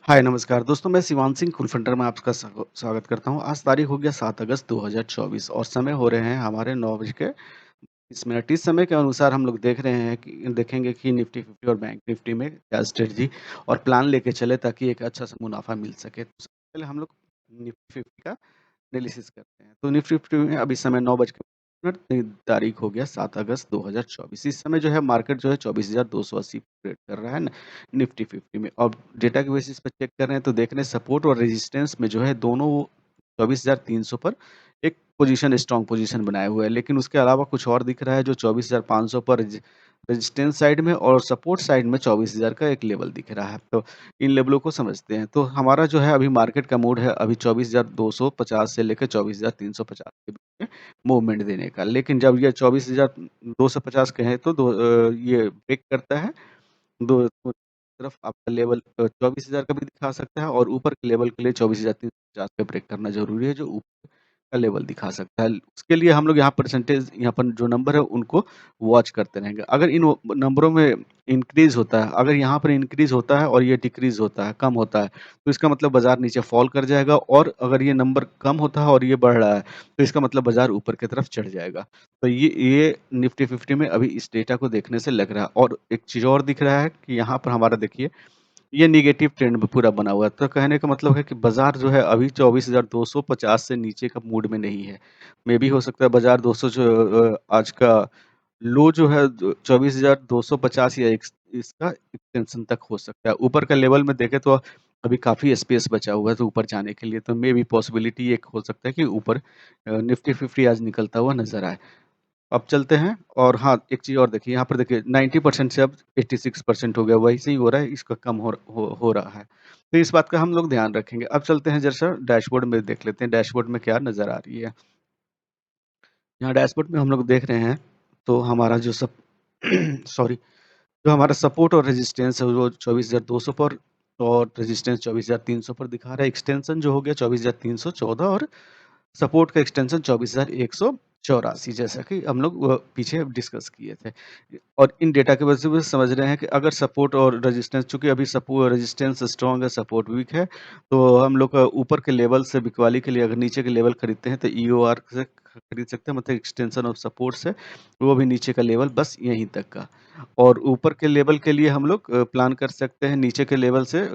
हाय नमस्कार दोस्तों, मैं शिवान सिंह फुल फंडर में आपका स्वागत करता हूँ। आज तारीख हो गया 7 अगस्त 2024 और समय हो रहे हैं हमारे 9 बज के 20 मिनट। इस समय के अनुसार हम लोग देखेंगे कि निफ्टी 50 और बैंक निफ्टी में क्या स्ट्रेटजी और प्लान लेके चले ताकि एक अच्छा सा मुनाफा मिल सके। तो सबसे पहले हम लोग निफ्टी 50 का एनालिसिस करते हैं। तो निफ्टी 50 में अभी समय 9 बज के मिनट, तारीख हो गया 7 अगस्त 2024। इस समय जो है मार्केट जो है 24,280 ट्रेड कर रहा है निफ्टी 50 में। और डेटा के बेसिस पे चेक कर रहे हैं तो देख रहे हैं सपोर्ट और रेजिस्टेंस में जो है दोनों 24,300 पर एक पोजीशन स्ट्रॉन्ग पोजीशन बनाए हुए है, लेकिन उसके अलावा कुछ और दिख रहा है जो 24,500 पर रेजिस्टेंस साइड में और सपोर्ट साइड में 24,000 का एक लेवल दिख रहा है। तो इन लेवलों को समझते हैं। तो हमारा जो है अभी मार्केट का मूड है अभी 24,250 से लेकर 24,350 के बीच में मूवमेंट देने का। लेकिन जब ये 24,250 के हैं तो ये ब्रेक करता है, दो तरफ आपका लेवल 24,000 का भी दिखा सकता है और ऊपर के लेवल के लिए 24,350 का ब्रेक करना ज़रूरी है, जो ऊपर का लेवल दिखा सकता है। उसके लिए हम लोग यहाँ पर जो नंबर है उनको वॉच करते रहेंगे। अगर इन नंबरों में इंक्रीज़ होता है, अगर यहाँ पर इंक्रीज़ होता है और ये डिक्रीज़ होता है, कम होता है, तो इसका मतलब बाज़ार नीचे फ़ॉल कर जाएगा। और अगर ये नंबर कम होता है और ये बढ़ रहा है, तो इसका मतलब बाज़ार ऊपर की तरफ चढ़ जाएगा। तो ये निफ्टी 50 में अभी इस डेटा को देखने से लग रहा है। और एक चीज़ और दिख रहा है कि यहाँ पर हमारा देखिए, ये नेगेटिव ट्रेंड में पूरा बना हुआ है। तो कहने का मतलब है कि बाज़ार जो है अभी 24,250 से नीचे का मूड में नहीं है। मेबी हो सकता है बाज़ार 200 आज का लो जो है 24,250 या इसका एक्सटेंशन तक हो सकता है। ऊपर का लेवल में देखें तो अभी काफ़ी स्पेस बचा हुआ है तो ऊपर जाने के लिए। तो मेबी पॉसिबिलिटी एक हो सकता है कि ऊपर निफ्टी 50 आज निकलता हुआ नज़र आए। अब चलते हैं। और हाँ, एक चीज़ और देखिए, यहाँ पर देखिए 90% से अब 86% हो गया, वैसे ही हो रहा है, इसका कम हो रहा है। तो इस बात का हम लोग ध्यान रखेंगे। अब चलते हैं ज़रा-सा डैशबोर्ड में देख लेते हैं, डैशबोर्ड में क्या नज़र आ रही है। यहाँ डैशबोर्ड में हम लोग देख रहे हैं, तो हमारा जो सब सॉरी, जो हमारा सपोर्ट और रेजिस्टेंस है वो 24,200 पर और रेजिस्टेंस 24,300 पर दिखा रहा है। एक्सटेंशन जो हो गया 24,314 और सपोर्ट का एक्सटेंशन 24,184, जैसा कि हम लोग पीछे डिस्कस किए थे। और इन डेटा की वजह से वो समझ रहे हैं कि अगर सपोर्ट और रेजिस्टेंस, चूँकि अभी रेजिस्टेंस स्ट्रॉन्ग है, सपोर्ट वीक है, तो हम लोग ऊपर के लेवल से बिकवाली के लिए अगर नीचे के लेवल खरीदते हैं तो ईओआर से खरीद सकते हैं, मतलब एक्सटेंशन ऑफ सपोर्ट से, वो भी नीचे का लेवल बस यहीं तक का। और ऊपर के लेवल के लिए हम लोग प्लान कर सकते हैं नीचे के लेवल से,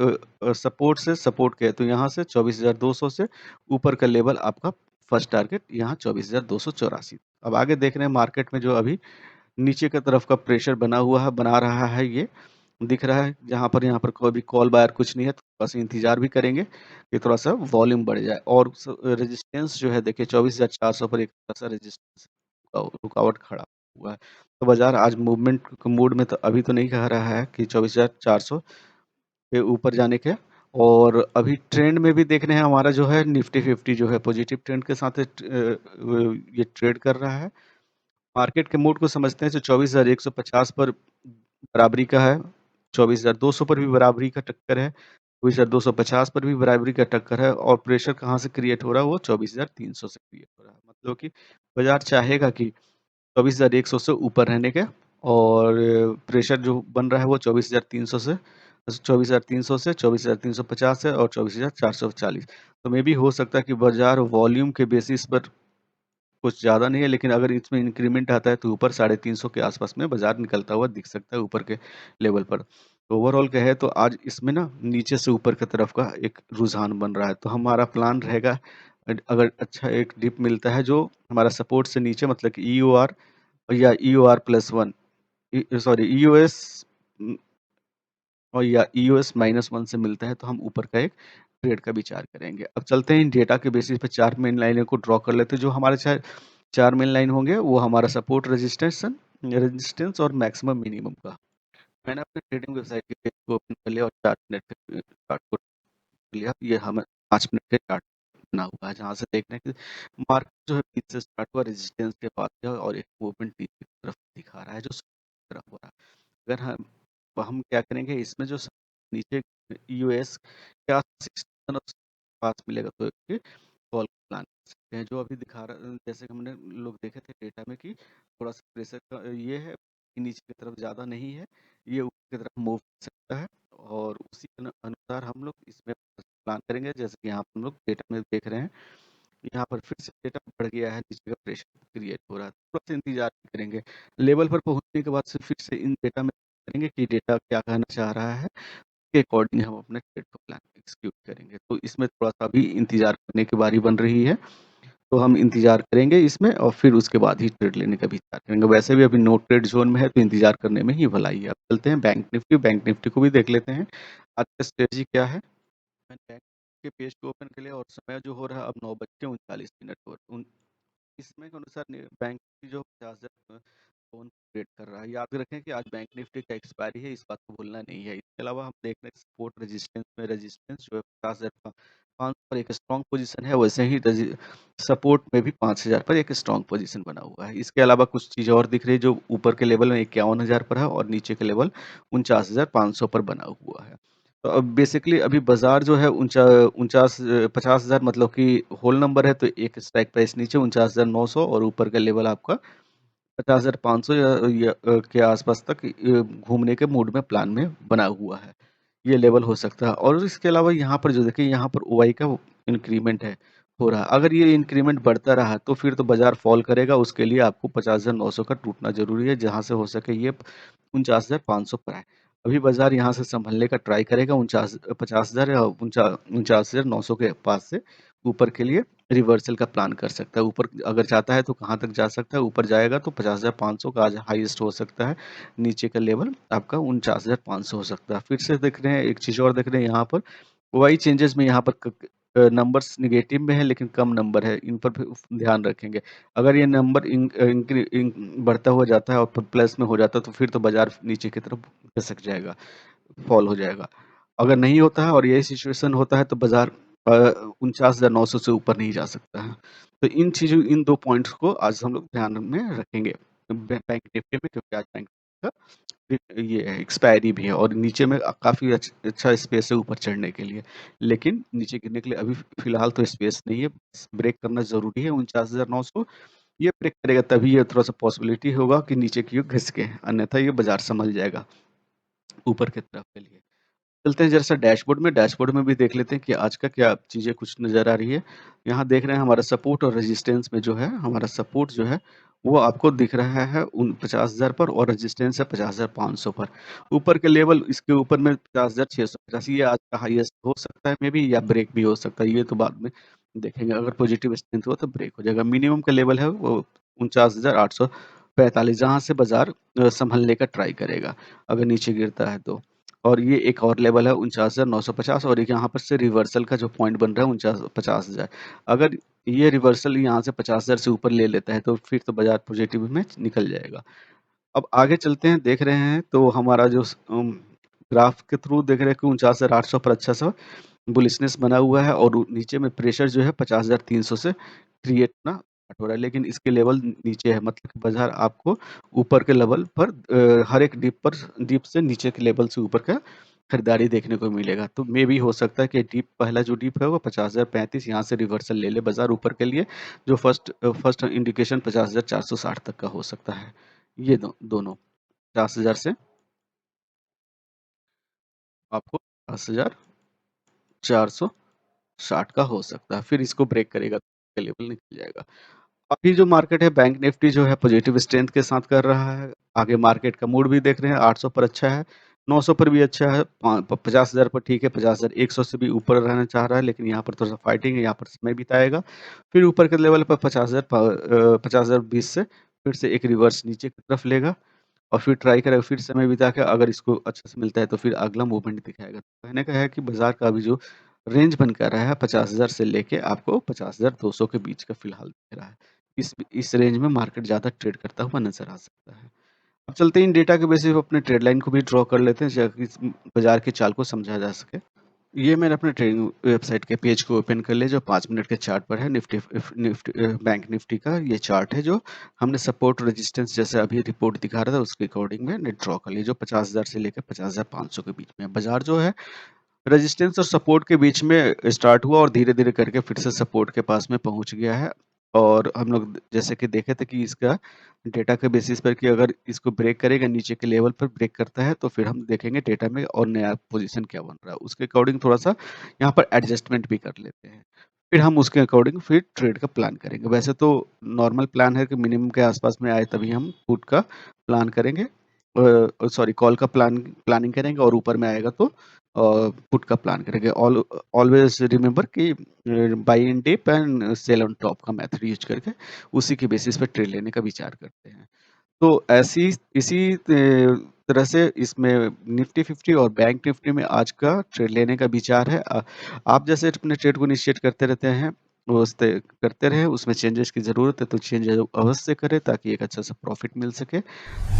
सपोर्ट के, तो यहाँ से 24,200 से ऊपर का लेवल आपका फर्स्ट टारगेट यहाँ 24,284। अब आगे देख रहे हैं मार्केट में जो अभी नीचे की तरफ का प्रेशर बना रहा है, ये दिख रहा है। यहाँ पर कोई भी कॉल बायर कुछ नहीं है, तो बस इंतज़ार भी करेंगे कि थोड़ा-सा वॉल्यूम बढ़ जाए। और रेजिस्टेंस जो है देखिए 24,400 पर एक ऐसा रेजिस्टेंस रुकावट खड़ा हुआ है। तो बाज़ार आज मूवमेंट मूड में तो अभी तो नहीं कह रहा है कि 24,400 के ऊपर जाने के। और अभी ट्रेंड में भी देख रहे हैं, हमारा जो है निफ्टी 50 जो है पॉजिटिव ट्रेंड के साथ ये ट्रेड कर रहा है। मार्केट के मूड को समझते हैं तो 24,150 पर बराबरी का है, 24,200 पर भी बराबरी का टक्कर है, 24,250 पर भी बराबरी का टक्कर है। और प्रेशर कहाँ से क्रिएट हो रहा है, वो 24,300 से क्रिएट हो रहा है। मतलब कि बाज़ार चाहेगा कि 24,100 से ऊपर रहने के। और प्रेशर जो बन रहा है वो 24,300 से, 24,300 से, 24,350 से और 24,440। तो मे बी हो सकता है कि बाज़ार वॉल्यूम के बेसिस पर कुछ ज़्यादा नहीं है, लेकिन अगर इसमें इंक्रीमेंट आता है तो ऊपर 350 के आसपास में बाज़ार निकलता हुआ दिख सकता है ऊपर के लेवल पर। तो ओवरऑल कहें तो आज इसमें ना नीचे से ऊपर की तरफ का एक रुझान बन रहा है। तो हमारा प्लान रहेगा, अगर अच्छा एक डिप मिलता है जो हमारा सपोर्ट से नीचे, मतलब कि ईओआर या ईओआर प्लस 1, सॉरी ईओएस, और या ईओएस -1 से मिलता है, तो हम ऊपर का एक ट्रेड का विचार करेंगे। अब चलते हैं इन डेटा के बेसिस पे 4 मेन लाइनों को ड्रॉ कर लेते हैं। जो हमारे 4 मेन लाइन होंगे वो हमारा सपोर्ट, रेजिस्टेंस और मैक्सिमम मिनिमम का। मैंने अपने ट्रेडिंग वेबसाइट के पेज को ओपन कर लिया और 4 मिनट के चार्ट को लिया। ये हमें 5 मिनट के चार्ट बना हुआ है, जहाँ से देख रहे हैं कि मार्केट जो है पीछे से स्टार्ट हुआ, रेजिस्टेंस के पास गया और एक मूवमेंट नीचे की तरफ दिखा रहा है, जो तरफ हो रहा है। अगर हम क्या करेंगे इसमें, जो नीचे यूएस क्या सिस्टम पास मिलेगा तो कॉल प्लान कर सकते हैं। जो अभी दिखा रहा, जैसे कि हमने लोग देखे थे डेटा में कि थोड़ा सा प्रेशर का ये है कि नीचे की तरफ ज़्यादा नहीं है, ये ऊपर की तरफ मूव कर सकता है। और उसी अनुसार हम लोग इसमें प्लान करेंगे। जैसे कि यहाँ पर हम लोग डेटा में देख रहे हैं, यहाँ पर फिर से डेटा बढ़ गया है, नीचे का प्रेशर क्रिएट हो रहा है। थोड़ा-सा इंतज़ार करेंगे। लेवल पर पहुँचने के बाद से फिर से इन डेटा में करेंगे कि डेटा क्या कहना चाह रहा है, के अकॉर्डिंग हम अपने ट्रेड को प्लान एग्ज़ीक्यूट करेंगे। तो इसमें थोड़ा-सा अभी इंतज़ार करने की बारी बन रही है। तो हम इंतज़ार करेंगे इसमें और फिर उसके बाद ही ट्रेड लेने का विचार करेंगे। वैसे भी अभी नो ट्रेड ज़ोन में है, तो इंतज़ार करने में ही भलाई है। अब चलते हैं बैंक निफ्टी को भी देख लेते हैं। आज का स्ट्रेटजी क्या है? मैंने बैंक के पेज को ओपन कर लिया और समय जो हो रहा है अब 9:39 हो उन इसमें के अनुसार बैंक की जो 50,000 फ़ोन ट्रेड कर रहा है। याद रखें कि आज बैंक निफ्टी का एक्सपायरी है, इस बात को भूलना नहीं है। इसके अलावा हम देख रहे हैं सपोर्ट रेजिस्टेंस जो है 50,500 पर एक स्ट्रॉन्ग पोज़ीशन है, वैसे ही सपोर्ट में भी 5,000 पर एक स्ट्रॉन्ग पोज़ीशन बना हुआ है। इसके अलावा कुछ चीज़ें और दिख रही है जो ऊपर के लेवल में 51,000 पर है और नीचे के लेवल 49,500 पर बना हुआ है। तो अब बेसिकली अभी बाज़ार जो है 50,000 मतलब कि होल नंबर है, तो एक स्ट्राइक प्राइस नीचे 49,900 और ऊपर का लेवल आपका 50,500 के आसपास तक घूमने के मूड में प्लान में बना हुआ है। ये लेवल हो सकता है और इसके अलावा यहाँ पर जो देखिए यहाँ पर ओआई का इंक्रीमेंट है हो रहा है। अगर ये इंक्रीमेंट बढ़ता रहा तो फिर तो बाज़ार फ़ॉल करेगा, उसके लिए आपको 50,900 का टूटना ज़रूरी है, जहाँ से हो सके ये 49,500 पर आए। अभी बाज़ार यहाँ से सँभलने का ट्राई करेगा 50,000 या 49,900 के पास से ऊपर के लिए रिवर्सल का प्लान कर सकता है। ऊपर अगर जाता है तो कहाँ तक जा सकता है? ऊपर जाएगा तो 50,500 का आज हाईएस्ट हो सकता है। नीचे का लेवल आपका 49,500 हो सकता है। फिर से देख रहे हैं, एक चीज़ और देख रहे हैं यहाँ पर, वाई चेंजेज़ में यहाँ पर नंबर्स नेगेटिव में है लेकिन कम नंबर है, इन पर भी ध्यान रखेंगे। अगर ये नंबर बढ़ता हुआ जाता है और प्लस में हो जाता है तो फिर तो बाज़ार नीचे की तरफ खिसक जाएगा, फॉल हो जाएगा। अगर नहीं होता है और यही सिचुएशन होता है तो बाज़ार 49,900 से ऊपर नहीं जा सकता है। तो इन 2 पॉइंट्स को आज हम लोग ध्यान में रखेंगे। बैंक निफ्टी में, क्योंकि आज बैंक का ये है, एक्सपायरी भी है और नीचे में काफ़ी अच्छा स्पेस है ऊपर चढ़ने के लिए। लेकिन नीचे गिरने के लिए अभी फ़िलहाल तो स्पेस नहीं है। ब्रेक करना ज़रूरी है 49,900। ये ब्रेक करेगा तभी ये थोड़ा-सा पॉसिबिलिटी होगा कि नीचे की ओर घिसके, अन्यथा ये बाज़ार सँभल जाएगा ऊपर की तरफ के लिए। चलते हैं ज़रा-सा डैशबोर्ड में भी देख लेते हैं कि आज का क्या चीज़ें कुछ नज़र आ रही है। यहाँ देख रहे हैं हमारा सपोर्ट और रेजिस्टेंस में जो है, हमारा सपोर्ट जो है, वो आपको दिख रहा है उन 50,000 पर और रेजिस्टेंस है 50,500 पर। ऊपर के लेवल इसके ऊपर में 50,650 ये आज का हाईएस्ट हो सकता है, मेबी, या ब्रेक भी हो सकता है, ये तो बाद में देखेंगे। अगर पॉजिटिव स्ट्रेंथ हुआ तो ब्रेक हो जाएगा। मिनिमम का लेवल है वो 49,845, जहाँ से बाज़ार सँभलने का ट्राई करेगा, अगर नीचे गिरता है तो। और ये एक और लेवल है 49,950 और एक यहाँ पर से रिवर्सल का जो पॉइंट बन रहा है 50,000। अगर ये रिवर्सल यहाँ से 50,000 से ऊपर ले लेता है तो फिर तो बाज़ार पॉजिटिव में निकल जाएगा। अब आगे चलते हैं, देख रहे हैं तो हमारा जो ग्राफ के थ्रू देख रहे हैं कि 49,800 पर अच्छा-सा बुलिशनेस बना हुआ है और नीचे में प्रेशर जो है 50,300 से क्रिएट होना स्टार्ट हो रहा है, लेकिन इसके लेवल नीचे है, मतलब कि बाज़ार आपको ऊपर के लेवल पर हर एक डिप से नीचे के लेवल से ऊपर का खरीदारी देखने को मिलेगा। तो मे बी हो सकता है कि पहला जो डिप है वो 50,035 यहाँ से रिवर्सल ले ले बाज़ार ऊपर के लिए, जो फर्स्ट इंडिकेशन 50,460 तक का हो सकता है। ये दोनों 50,000 से आपको 50,460 का हो सकता है, फिर इसको ब्रेक करेगा तो लेवल निकल जाएगा। अभी जो मार्केट है बैंक निफ्टी जो है पॉजिटिव स्ट्रेंथ के साथ कर रहा है। आगे मार्केट का मूड भी देख रहे हैं, 800 पर अच्छा है, 900 पर भी अच्छा है, 50,000 पर ठीक है, 50,100 से भी ऊपर रहना चाह रहा है, लेकिन यहाँ पर थोड़ा-सा फाइटिंग है, यहाँ पर समय बिताएगा। फिर ऊपर के लेवल पर 50,020 से फिर से एक रिवर्स नीचे की तरफ लेगा और फिर ट्राई करेगा, फिर समय बिता के अगर इसको अच्छे से मिलता है तो फिर अगला मूवमेंट दिखाएगा। तो कहने का है कि बाज़ार का अभी जो रेंज बन कर रहा है 50,000 से लेके आपको 50,200 के बीच का फिलहाल दिख रहा है। इस रेंज में मार्केट ज़्यादा ट्रेड करता हुआ नज़र आ सकता है। अब चलते हैं इन डेटा के बेसिस पे अपने ट्रेड लाइन को भी ड्रॉ कर लेते हैं ताकि इस बाज़ार की चाल को समझा जा सके। ये मैंने अपने ट्रेडिंग वेबसाइट के पेज को ओपन कर लिया जो 5 मिनट के चार्ट पर है। बैंक निफ्टी का ये चार्ट है जो हमने सपोर्ट रेजिस्टेंस जैसे अभी रिपोर्ट दिखा रहा था उसके अकॉर्डिंग में ड्रॉ कर लिया, जो 50,000 से लेकर 50,500 के बीच में है। बाजार जो है रेजिस्टेंस और सपोर्ट के बीच में स्टार्ट हुआ और धीरे-धीरे करके फिर से सपोर्ट के पास में पहुंच गया है। और हम लोग जैसे कि देखे थे कि इसका डेटा के बेसिस पर कि अगर इसको ब्रेक करेगा, नीचे के लेवल पर ब्रेक करता है, तो फिर हम देखेंगे डेटा में और नया पोज़ीशन क्या बन रहा है। उसके अकॉर्डिंग थोड़ा-सा यहाँ पर एडजस्टमेंट भी कर लेते हैं। फिर हम उसके अकॉर्डिंग फिर ट्रेड का प्लान करेंगे। वैसे तो नॉर्मल प्लान है कि मिनिमम के आस-पास में आए तभी हम पुट का प्लान करेंगे। सॉरी, कॉल का प्लानिंग करेंगे और ऊपर में आएगा तो पुट का प्लान करेंगे। ऑलवेज़ रिमेंबर कि buy in dip and sell on top का मेथड यूज़ करके उसी के बेसिस पे ट्रेड लेने का विचार करते हैं। तो ऐसी इसी तरह से इसमें निफ्टी 50 और बैंक निफ्टी में आज का ट्रेड लेने का विचार है। आप जैसे अपने ट्रेड को इनिशिएट करते रहते हैं, करते रहें, उसमें चेंजेस की ज़रूरत है तो चेंज अवश्य करें ताकि एक अच्छा-सा प्रॉफ़िट मिल सके।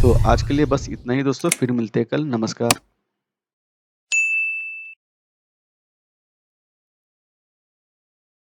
तो आज के लिए बस इतना ही दोस्तों, फिर मिलते हैं कल। नमस्कार।